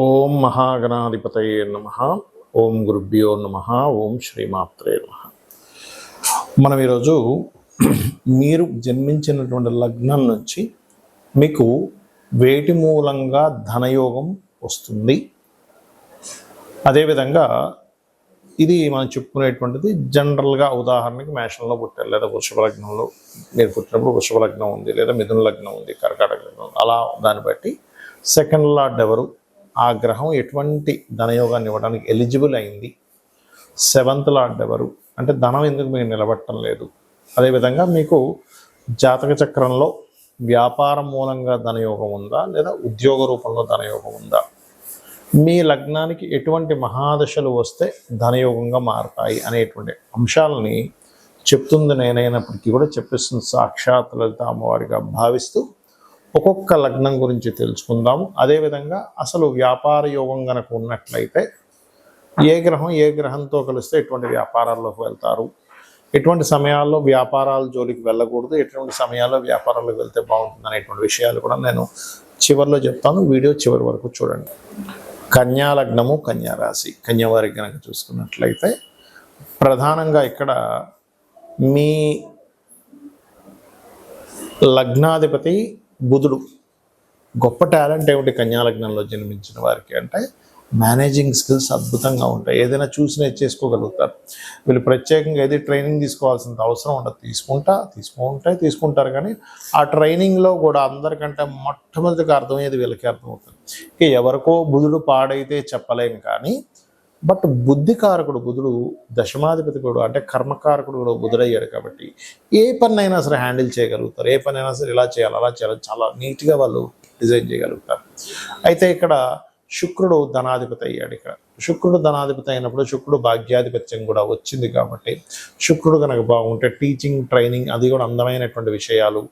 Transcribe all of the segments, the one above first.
ఓం మహాగణాధిపతయే నమః. ఓం గురుభ్యో నమః. ఓం శ్రీమాత్రే నమః. మనం ఈరోజు మీరు జన్మించినటువంటి లగ్నం నుంచి మీకు వేటి మూలంగా ధనయోగం వస్తుంది, అదేవిధంగా ఇది మనం చెప్పుకునేటువంటిది జనరల్గా. ఉదాహరణకి మేషంలో పుట్టారు, లేదా వృషభ లగ్నంలో మీరు పుట్టినప్పుడు వృషభ లగ్నం ఉంది, లేదా మిథున లగ్నం ఉంది, కర్కాటక లగ్నం ఉంది. అలా దాన్ని బట్టి సెకండ్ లార్డ్ ఎవరు, ఆ గ్రహం ఎటువంటి ధనయోగాన్ని ఇవ్వడానికి ఎలిజిబుల్ అయింది, సెవెంత్ లార్డ్ ఎవరు, అంటే ధనం ఎందుకు మీకు నిలబట్టడం లేదు, అదేవిధంగా మీకు జాతక చక్రంలో వ్యాపారం మూలంగా ధనయోగం ఉందా, లేదా ఉద్యోగ రూపంలో ధనయోగం ఉందా, మీ లగ్నానికి ఎటువంటి మహాదశలు వస్తే ధనయోగంగా మారతాయి అనేటువంటి అంశాలని చెప్తుంది నేనైనప్పటికీ కూడా చెప్పిస్తుంది సాక్షాత్ లలిత అమ్మవారిగా భావిస్తూ ఒక్కొక్క లగ్నం గురించి తెలుసుకుందాము. అదేవిధంగా అసలు వ్యాపార యోగం కనుక ఉన్నట్లయితే ఏ గ్రహం ఏ గ్రహంతో కలిస్తే ఎటువంటి వ్యాపారాల్లోకి వెళ్తారు, ఎటువంటి సమయాల్లో వ్యాపారాల జోలికి వెళ్ళకూడదు, ఎటువంటి సమయాల్లో వ్యాపారాలకు వెళ్తే బాగుంటుంది అనేటువంటి విషయాలు కూడా నేను చివరిలో చెప్తాను. వీడియో చివరి వరకు చూడండి. కన్యా లగ్నము, కన్యా రాశి, కన్యావారికి కనుక చూసుకున్నట్లయితే ప్రధానంగా ఇక్కడ మీ లగ్నాధిపతి బుధుడు. గొప్ప టాలెంట్ ఏమిటి కన్యా లగ్నంలో జన్మించిన వారికి అంటే మేనేజింగ్ స్కిల్స్ అద్భుతంగా ఉంటాయి. ఏదైనా చూసి నేర్చేసుకోగలుగుతారు. వీళ్ళు ప్రత్యేకంగా ఏది ట్రైనింగ్ తీసుకోవాల్సినంత అవసరం ఉండదు. తీసుకుంటారు కానీ ఆ ట్రైనింగ్లో కూడా అందరికంటే మొట్టమొదటిగా అర్థమయ్యేది వీళ్ళకి అర్థమవుతుంది. ఇక ఎవరికో బుధుడు పాడైతే చెప్పలేం కానీ బట్ బుద్ధికారకుడు బుధుడు, దశమాధిపతి కూడా అంటే కర్మకారకుడు కూడా బుధుడయ్యాడు కాబట్టి ఏ పనైనా సరే హ్యాండిల్ చేయగలుగుతారు. ఏ పనైనా సరే ఇలా చేయాలి అలా చేయాలి చాలా నీట్గా వాళ్ళు డిజైన్ చేయగలుగుతారు. అయితే ఇక్కడ శుక్రుడు ధనాధిపతి అయ్యాడు. ఇక్కడ శుక్రుడు ధనాధిపతి అయినప్పుడు శుక్రుడు భాగ్యాధిపత్యం కూడా వచ్చింది కాబట్టి శుక్రుడు కనుక బాగుంటే టీచింగ్, ట్రైనింగ్, అది కూడా అందమైనటువంటి విషయాలు,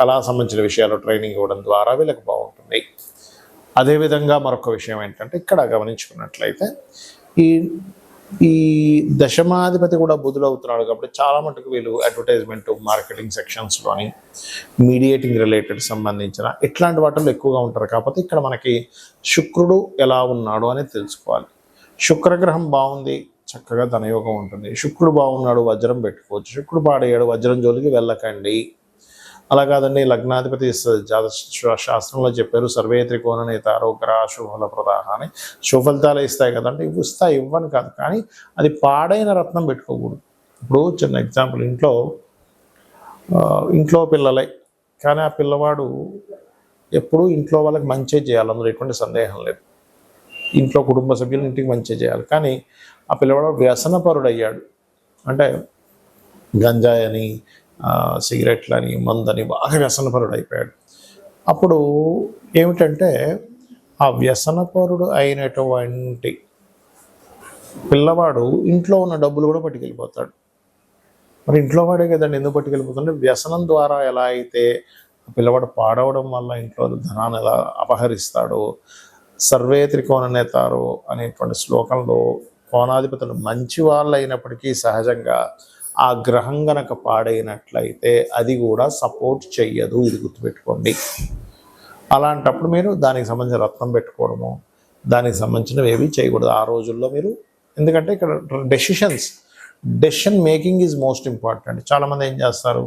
కళా సంబంధించిన విషయాలు ట్రైనింగ్ ఇవ్వడం ద్వారా వీళ్ళకి బాగుంటుంది. అదేవిధంగా మరొక విషయం ఏంటంటే ఇక్కడ గమనించుకున్నట్లయితే ఈ దశమాధిపతి కూడా బుధుడు అవుతున్నాడు కాబట్టి చాలా మటుకు వీళ్ళు అడ్వర్టైజ్మెంట్, మార్కెటింగ్ సెక్షన్స్లోని మీడియేటింగ్ రిలేటెడ్ సంబంధించిన ఇట్లాంటి వాటిల్లో ఎక్కువగా ఉంటారు. కాకపోతే ఇక్కడ మనకి శుక్రుడు ఎలా ఉన్నాడు అనేది తెలుసుకోవాలి. శుక్రగ్రహం బాగుంది, చక్కగా ధనయోగం ఉంటుంది. శుక్రుడు బాగున్నాడు, వజ్రం పెట్టుకోవచ్చు. శుక్రుడు పాడయ్యాడు, వజ్రం జోలికి వెళ్ళకండి. అలా కాదండి, లగ్నాధిపతి శాస్త్రంలో చెప్పారు సర్వే త్రికోణ నేతారో గ్రహ శుభల ప్రదాహ అని. శుభఫలితాలు ఇస్తాయి కదంటే ఇవ్వని కాదు, కానీ అది పాడైన రత్నం పెట్టుకోకూడదు. ఇప్పుడు చిన్న ఎగ్జాంపుల్, ఇంట్లో పిల్లలే కానీ ఆ పిల్లవాడు ఎప్పుడు ఇంట్లో వాళ్ళకి మంచి చేయాలి, అందులో ఎటువంటి సందేహం లేదు. ఇంట్లో కుటుంబ సభ్యులు ఇంటికి మంచి చేయాలి. కానీ ఆ పిల్లవాడు వ్యసనపరుడయ్యాడు, అంటే గంజాయి అని, సిగరెట్లని, మందని బాగా వ్యసనపరుడు అయిపోయాడు. అప్పుడు ఏమిటంటే ఆ వ్యసనపరుడు అయినటువంటి పిల్లవాడు ఇంట్లో ఉన్న డబ్బులు కూడా పట్టుకెళ్ళిపోతాడు. మరి ఇంట్లో వాడే కదండి, ఎందుకు పట్టుకెళ్ళిపోతుంటే వ్యసనం ద్వారా ఎలా అయితే పిల్లవాడు పాడవడం వల్ల ఇంట్లో ధనాన్ని ఎలా అపహరిస్తాడో, సర్వే త్రికోణ నేతారో అనేటువంటి శ్లోకంలో కోణాధిపతులు మంచి వాళ్ళు అయినప్పటికీ సహజంగా ఆ గ్రహం గనక పాడైనట్లయితే అది కూడా సపోర్ట్ చెయ్యదు, ఇది గుర్తుపెట్టుకోండి. అలాంటప్పుడు మీరు దానికి సంబంధించిన రత్నం పెట్టుకోవడము, దానికి సంబంధించినవి ఏవి చేయకూడదు ఆ రోజుల్లో మీరు. ఎందుకంటే ఇక్కడ decision making is most important. చాలామంది ఏం చేస్తారు,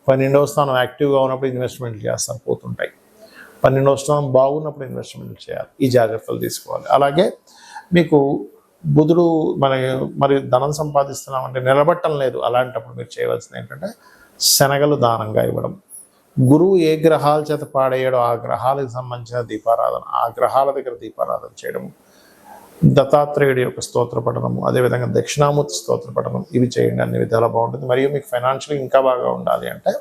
12వ స్థానం యాక్టివ్గా ఉన్నప్పుడు ఇన్వెస్ట్మెంట్లు చేస్తారు, పోతుంటాయి. 12వ స్థానం బాగున్నప్పుడు ఇన్వెస్ట్మెంట్ చేయాలి, ఈ జాగ్రత్తలు తీసుకోవాలి. అలాగే మీకు బుధుడు మరి ధనం సంపాదిస్తున్నామంటే నిలబట్టం లేదు, అలాంటప్పుడు మీరు చేయవలసింది ఏంటంటే శనగలు దానంగా ఇవ్వడం. గురువు ఏ గ్రహాల చేత పాడయ్యాడో ఆ గ్రహాలకు సంబంధించిన దీపారాధన, ఆ గ్రహాల దగ్గర దీపారాధన చేయడము, దత్తాత్రేయుడి యొక్క స్తోత్ర పఠనము, అదేవిధంగా దక్షిణామూర్తి స్తోత్ర పఠనం, ఇవి చేయండి. అన్ని విధాలా బాగుంటుంది. మరియు మీకు ఫైనాన్షియల్ ఇంకా బాగా ఉండాలి అంటే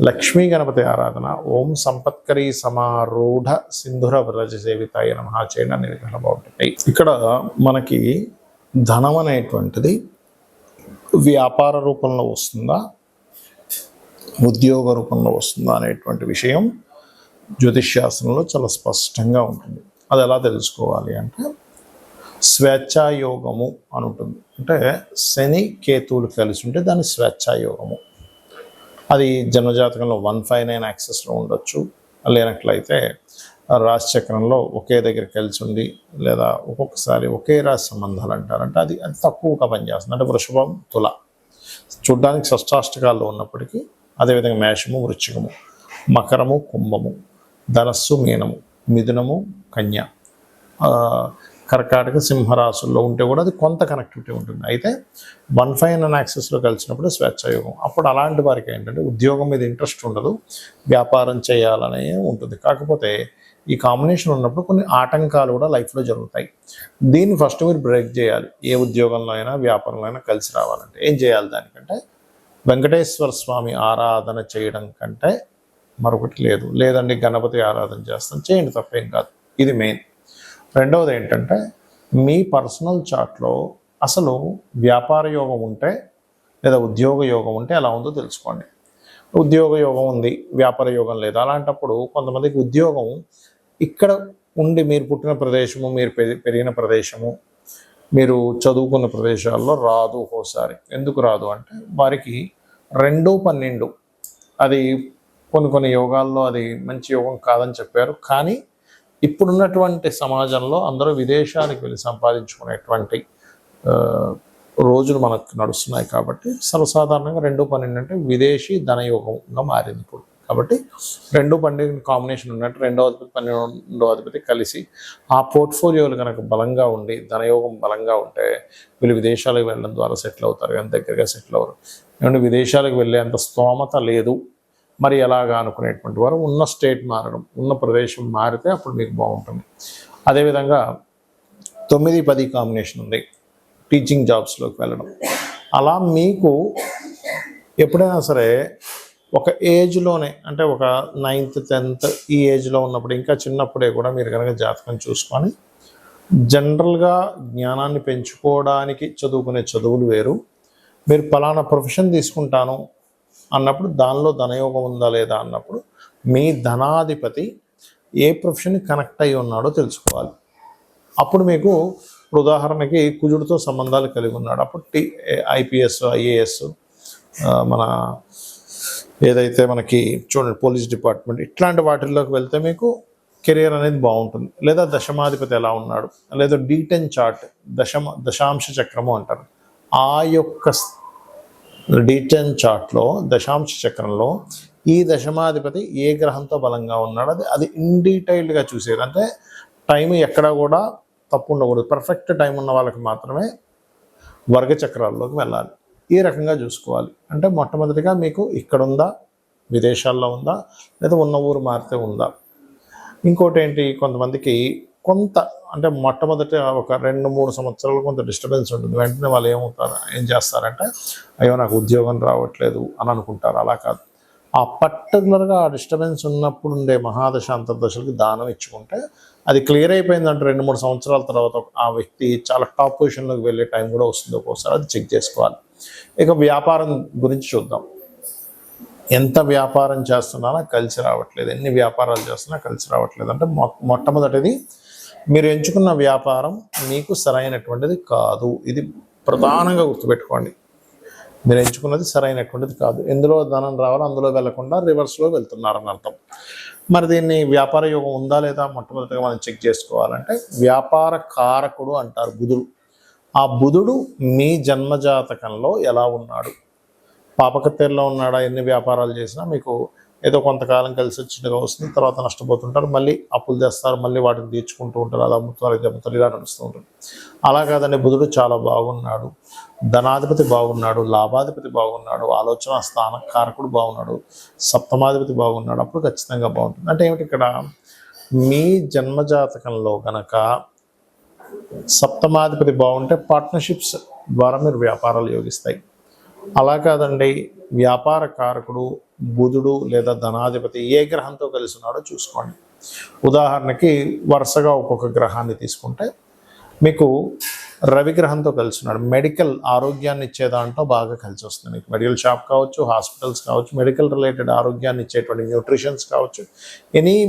లక్ష్మీ గణపతి ఆరాధన, ఓం సంపత్కరీ సమారూఢ సింధుర వ్రజ సేవితాయ నమః చేయండి. అన్ని విధాలా బాగుంటుంది. ఇక్కడ మనకి ధనం అనేటువంటిది వ్యాపార రూపంలో వస్తుందా, ఉద్యోగ రూపంలో వస్తుందా అనేటువంటి విషయం జ్యోతిష్శాస్త్రంలో చాలా స్పష్టంగా ఉంటుంది. అది ఎలా తెలుసుకోవాలి అంటే స్వేచ్ఛాయోగము అని ఉంటుంది. అంటే శని కేతువులు కలిసి ఉంటే దాన్ని స్వేచ్ఛాయోగము. అది జన్మజాతకంలో 159 యాక్సెస్లో ఉండొచ్చు, లేనట్లయితే రాశి చక్రంలో ఒకే దగ్గర కలిసి ఉండి లేదా ఒక్కొక్కసారి ఒకే రాశి సంబంధాలు అంటారంటే అది తక్కువగా పనిచేస్తుంది. అంటే వృషభం, తుల చూడ్డానికి షష్టాష్టకాల్లో ఉన్నప్పటికీ, అదేవిధంగా మేషము, వృశ్చికము, మకరము, కుంభము, ధనస్సు, మీనము, మిథునము, కన్య, కర్కాటక, సింహరాశుల్లో ఉంటే కూడా అది కొంత కనెక్టివిటీ ఉంటుంది. అయితే 1, 5 అండ్ యాక్సెస్లో కలిసినప్పుడు స్వేచ్ఛాయోగం. అప్పుడు అలాంటి వారికి ఏంటంటే ఉద్యోగం మీద ఇంట్రెస్ట్ ఉండదు, వ్యాపారం చేయాలనే ఉంటుంది. కాకపోతే ఈ కాంబినేషన్ ఉన్నప్పుడు కొన్ని ఆటంకాలు కూడా లైఫ్లో జరుగుతాయి. దీన్ని ఫస్ట్ మీరు బ్రేక్ చేయాలి. ఏ ఉద్యోగంలో అయినా వ్యాపారంలో అయినా కలిసి రావాలంటే ఏం చేయాలి? దానికంటే వెంకటేశ్వర స్వామి ఆరాధన చేయడం కంటే మరొకటి లేదు. లేదండి గణపతి ఆరాధన చేస్తాం, చేయండి, తప్పేం కాదు. ఇది మెయిన్. రెండవది ఏంటంటే మీ పర్సనల్ చార్ట్లో అసలు వ్యాపార యోగం ఉంటే లేదా ఉద్యోగ యోగం ఉంటే ఎలా ఉందో తెలుసుకోండి. ఉద్యోగ యోగం ఉంది, వ్యాపార యోగం లేదు. అలాంటప్పుడు కొంతమందికి ఉద్యోగం ఇక్కడ ఉండి మీరు పుట్టిన ప్రదేశము, మీరు పెరిగిన ప్రదేశము, మీరు చదువుకున్న ప్రదేశాల్లో రాదు. ఒకసారి ఎందుకు రాదు అంటే వారికి 2, 12 అది కొన్ని యోగాల్లో అది మంచి యోగం కాదని చెప్పారు. కానీ ఇప్పుడున్నటువంటి సమాజంలో అందరూ విదేశాలకు వెళ్ళి సంపాదించుకునేటువంటి రోజులు మనకు నడుస్తున్నాయి. కాబట్టి సర్వసాధారణంగా 2, 12 అంటే విదేశీ ధనయోగంగా మారింది ఇప్పుడు. కాబట్టి 2, 12 కాంబినేషన్ ఉన్నట్టు 2వ అధిపతి 12వ అధిపతి కలిసి ఆ పోర్ట్ఫోలియోలు కనుక బలంగా ఉండి ధనయోగం బలంగా ఉంటే వీళ్ళు విదేశాలకు వెళ్ళడం ద్వారా సెటిల్ అవుతారు, కానీ దగ్గరగా సెటిల్ అవ్వరు. ఏమంటే విదేశాలకు వెళ్ళేంత స్తోమత లేదు మరి ఎలాగా అనుకునేటువంటి వారు ఉన్న స్టేట్ మారడం, ఉన్న ప్రదేశం మారితే అప్పుడు మీకు బాగుంటుంది. అదేవిధంగా 9, 10 కాంబినేషన్ ఉంది, టీచింగ్ జాబ్స్లోకి వెళ్ళడం. అలా మీకు ఎప్పుడైనా సరే ఒక ఏజ్లోనే అంటే ఒక 9th, 10th ఈ ఏజ్లో ఉన్నప్పుడు, ఇంకా చిన్నప్పుడే కూడా మీరు కనుక జాతకం చూసుకొని జనరల్గా జ్ఞానాన్ని పెంచుకోవడానికి చదువుకునే చదువులు వేరు. మీరు పలానా ప్రొఫెషన్ తీసుకుంటాను అన్నప్పుడు దానిలో ధనయోగం ఉందా లేదా అన్నప్పుడు మీ ధనాధిపతి ఏ ప్రొఫెషన్కి కనెక్ట్ అయి ఉన్నాడో తెలుసుకోవాలి. అప్పుడు మీకు ఉదాహరణకి కుజుడితో సంబంధాలు కలిగి ఉన్నాడు, అప్పుడు IPS, IAS, మన ఏదైతే మనకి చూడండి పోలీస్ డిపార్ట్మెంట్ ఇట్లాంటి వాటిల్లోకి వెళ్తే మీకు కెరియర్ అనేది బాగుంటుంది. లేదా దశమాధిపతి ఎలా ఉన్నాడు, లేదా D10 చార్ట్, దశాంశ చక్రము అంటారు. ఆ యొక్క D10 చార్ట్లో దశాంశ చక్రంలో ఈ దశమాధిపతి ఏ గ్రహంతో బలంగా ఉన్నాడో అది ఇన్ డీటెయిల్డ్గా చూసేది. అంటే టైం ఎక్కడా కూడా తప్పు ఉండకూడదు. పర్ఫెక్ట్ టైం ఉన్న వాళ్ళకి మాత్రమే వర్గ చక్రాల్లోకి వెళ్ళాలి. ఈ రకంగా చూసుకోవాలి. అంటే మొట్టమొదటిగా మీకు ఇక్కడ ఉందా, విదేశాల్లో ఉందా, లేదా ఉన్న ఊరు మారితే ఉందా. ఇంకోటి ఏంటి, కొంతమందికి కొంత అంటే మొట్టమొదటి ఒక 2-3 సంవత్సరాలు కొంత డిస్టర్బెన్స్ ఉంటుంది. వెంటనే వాళ్ళు ఏం చేస్తారంటే అయ్యో నాకు ఉద్యోగం రావట్లేదు అని అనుకుంటారు. అలా కాదు. ఆ పర్టికులర్గా ఆ డిస్టర్బెన్స్ ఉన్నప్పుడు ఉండే మహాదశ అంతర్దశలకి దానం ఇచ్చుకుంటే అది క్లియర్ అయిపోయిందంటే 2-3 సంవత్సరాల తర్వాత ఆ వ్యక్తి చాలా టాప్ పొజిషన్లోకి వెళ్ళే టైం కూడా వస్తుంది. ఒక్కోసారి అది చెక్ చేసుకోవాలి. ఇక వ్యాపారం గురించి చూద్దాం. ఎంత వ్యాపారం చేస్తున్నానో కలిసి రావట్లేదు, ఎన్ని వ్యాపారాలు చేస్తున్నా కలిసి రావట్లేదు. అంటే మొట్టమొదటిది మీరు ఎంచుకున్న వ్యాపారం మీకు సరైనటువంటిది కాదు. ఇది ప్రధానంగా గుర్తుపెట్టుకోండి. మీరు ఎంచుకున్నది సరైనటువంటిది కాదు. ఎందులో ధనం రావాలో అందులో వెళ్లకుండా రివర్స్లో వెళ్తున్నారని అర్థం. మరి దీన్ని వ్యాపార యోగం ఉందా లేదా మొట్టమొదటిగా మనం చెక్ చేసుకోవాలంటే వ్యాపార కారకుడు అంటారు బుధుడు. ఆ బుధుడు మీ జన్మజాతకంలో ఎలా ఉన్నాడు, పాపకత్తెరలో ఉన్నాడా, ఎన్ని వ్యాపారాలు చేసినా మీకు ఏదో కొంతకాలం కలిసి వచ్చినగా వస్తుంది, తర్వాత నష్టపోతుంటారు, మళ్ళీ అప్పులు చేస్తారు, మళ్ళీ వాటిని తీర్చుకుంటూ ఉంటారు, అది అమ్ముతారు, ఇది అమ్ముతారు, ఇలా నడుస్తూ ఉంటుంది. అలా కాదండి, బుధుడు చాలా బాగున్నాడు, ధనాధిపతి బాగున్నాడు, లాభాధిపతి బాగున్నాడు, ఆలోచన స్థాన కారకుడు బాగున్నాడు, సప్తమాధిపతి బాగున్నాడు, అప్పుడు ఖచ్చితంగా బాగుంటుంది. అంటే ఏమిటి, ఇక్కడ మీ జన్మజాతకంలో కనుక సప్తమాధిపతి బాగుంటే పార్ట్నర్షిప్స్ ద్వారా మీరు వ్యాపారాలు యోగిస్తాయి. అలా కాదండి, వ్యాపార కారకుడు బుధుడు లేదా ధనాధిపతి ఏ గ్రహంతో కలిసి ఉన్నాడో చూసుకోండి. ఉదాహరణకి వరుసగా ఒక్కొక్క గ్రహాన్ని తీసుకుంటే మీకు రవి గ్రహంతో కలిసి ఉన్నాడు, మెడికల్ ఆరోగ్యాన్ని ఇచ్చే దాంట్లో బాగా కలిసి వస్తుంది. మీకు మెడికల్ షాప్ కావచ్చు, హాస్పిటల్స్ కావచ్చు, మెడికల్ రిలేటెడ్ ఆరోగ్యాన్ని ఇచ్చేటువంటి న్యూట్రిషన్స్ కావచ్చు,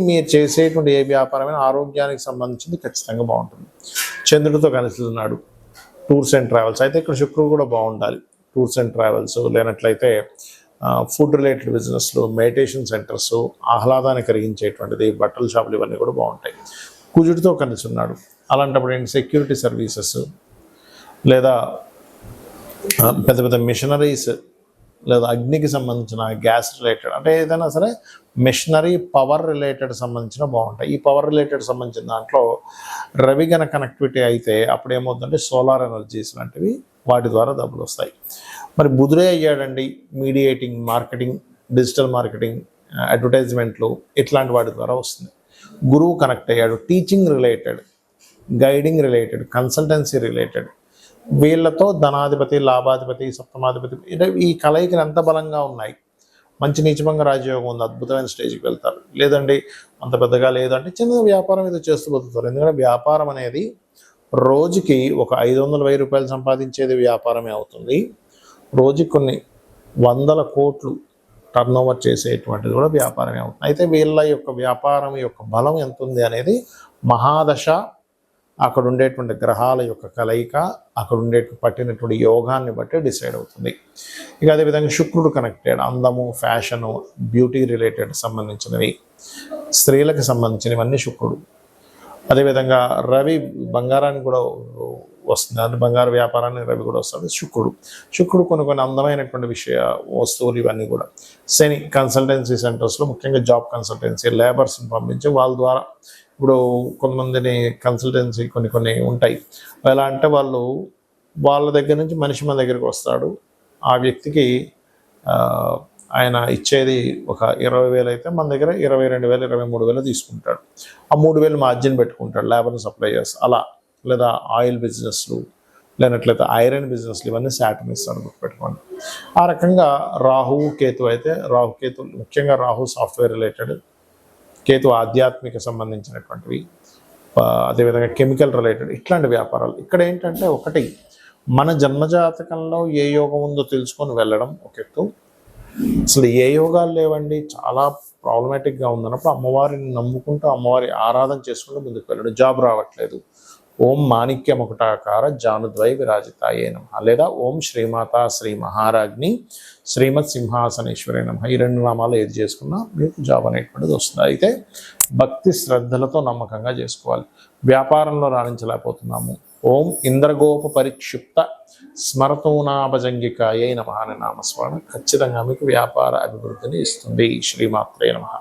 మీరు చేసేటువంటి ఏ వ్యాపారమైనా ఆరోగ్యానికి సంబంధించింది ఖచ్చితంగా బాగుంటుంది. చంద్రుడితో కలిసి ఉన్నాడు, టూర్స్ అండ్ ట్రావెల్స్, అయితే ఇక్కడ శుక్రుడు కూడా బాగుండాలి. టూర్స్ అండ్ ట్రావెల్స్ లేనట్లయితే ఫుడ్ రిలేటెడ్ బిజినెస్లు, మెడిటేషన్ సెంటర్స్, ఆహ్లాదాన్ని కలిగించేటువంటిది, బట్టల షాపులు ఇవన్నీ కూడా బాగుంటాయి. కుజుడితో కలిసి ఉన్నాడు. అలాంటప్పుడు ఏంటి, సెక్యూరిటీ సర్వీసెస్ లేదా పెద్ద పెద్ద మిషనరీస్ లేదా అగ్నికి సంబంధించిన గ్యాస్ రిలేటెడ్, అంటే ఏదైనా సరే మిషనరీ పవర్ రిలేటెడ్ సంబంధించిన బాగుంటాయి. ఈ పవర్ రిలేటెడ్ సంబంధించిన దాంట్లో రవి గన కనెక్టివిటీ అయితే అప్పుడు ఏమవుతుందంటే సోలార్ ఎనర్జీస్ లాంటివి, వాటి ద్వారా డబ్బులు వస్తాయి. మరి బుధుడే అయ్యాడండి మీడియేటింగ్, మార్కెటింగ్, డిజిటల్ మార్కెటింగ్, అడ్వర్టైజ్మెంట్లు ఇట్లాంటి వాటి ద్వారా వస్తుంది. గురువు కనెక్ట్ అయ్యాడు, teaching related, guiding related, consultancy related, వీళ్ళతో ధనాధిపతి, లాభాధిపతి, సప్తమాధిపతి ఈ కలయికలు ఎంత బలంగా ఉన్నాయి. మంచి నీచభంగ రాజయోగం ఉంది, అద్భుతమైన స్టేజ్కి వెళ్తారు. లేదండి అంత పెద్దగా లేదంటే చిన్న వ్యాపారం ఏదో చేస్తూ బతుకుతారు. ఎందుకంటే వ్యాపారం అనేది రోజుకి ఒక 500,000 రూపాయలు సంపాదించేది వ్యాపారమే అవుతుంది. రోజుకి కొన్ని 100 కోట్లు టర్న్ ఓవర్ చేసేటువంటిది కూడా వ్యాపారమే అవుతుంది. అయితే వీళ్ళ యొక్క వ్యాపారం యొక్క బలం ఎంత ఉంది అనేది మహాదశ, అక్కడ ఉండేటువంటి గ్రహాల యొక్క కలయిక, అక్కడ ఉండే పట్టినటువంటి యోగాన్ని బట్టి డిసైడ్ అవుతుంది. ఇక అదేవిధంగా శుక్రుడు కనెక్టెడ్, అందము, ఫ్యాషను, బ్యూటీ రిలేటెడ్ సంబంధించినవి, స్త్రీలకు సంబంధించినవన్నీ శుక్రుడు. అదేవిధంగా రవి బంగారాన్ని కూడా వస్తుంది, అంటే బంగారు వ్యాపారాన్ని రవి కూడా వస్తుంది. శుక్రుడు కొన్ని అందమైనటువంటి వస్తువులు ఇవన్నీ కూడా. శని కన్సల్టెన్సీ సెంటర్స్లో ముఖ్యంగా జాబ్ కన్సల్టెన్సీ, లేబర్స్ని పంపించి వాళ్ళ ద్వారా, ఇప్పుడు కొంతమందిని కన్సల్టెన్సీ కొన్ని ఉంటాయి. ఎలా అంటే వాళ్ళ దగ్గర నుంచి మనిషి మన దగ్గరికి వస్తాడు, ఆ వ్యక్తికి ఆయన ఇచ్చేది ఒక 20,000 అయితే మన దగ్గర 22,000, 23,000 తీసుకుంటాడు. ఆ 3,000 మార్జిన్ పెట్టుకుంటాడు, లేబర్ని సప్లై చేస్తాడు అలా. లేదా ఆయిల్ బిజినెస్లు, లేనట్లయితే ఐరన్ బిజినెస్లు, ఇవన్నీ శాటర్న్ ఇస్తాడు, గుర్తుపెట్టుకోండి. ఆ రకంగా రాహువు కేతు అయితే, రాహుకేతు ముఖ్యంగా రాహు సాఫ్ట్వేర్ రిలేటెడ్, కేతు ఆధ్యాత్మిక సంబంధించినటువంటివి, అదేవిధంగా కెమికల్ రిలేటెడ్ ఇట్లాంటి వ్యాపారాలు. ఇక్కడ ఏంటంటే ఒకటి, మన జన్మజాతకంలో ఏ యోగం ఉందో తెలుసుకొని వెళ్ళడం ఒక ఎత్తు. అసలు ఏ యోగాలు లేవండి, చాలా ప్రాబ్లమాటిక్గా ఉందన్నప్పుడు అమ్మవారిని నమ్ముకుంటూ అమ్మవారి ఆరాధన చేసుకుంటూ ముందుకు వెళ్ళడం. జాబ్ రావట్లేదు, ఓం మాణిక్యముకుటాకార జానుద్వై విరాజితాయే నమః, లేదా ఓం శ్రీమాతా శ్రీ మహారాజ్ని శ్రీమత్ సింహాసనేశ్వరి నమః. ఈ 2 నామాలు ఏది చేసుకున్నా మీకు జాబ్ అనేటువంటిది వస్తుంది. అయితే భక్తి శ్రద్ధలతో నమ్మకంగా చేసుకోవాలి. వ్యాపారంలో రాణించలేకపోతున్నాము, ఓం ఇంద్రగోప పరిక్షిప్త స్మరతూనాభజంగికాయే నమః అనే నామస్మరణ ఖచ్చితంగా మీకు వ్యాపార అభివృద్ధిని ఇస్తుంది. శ్రీమాత్రే నమః.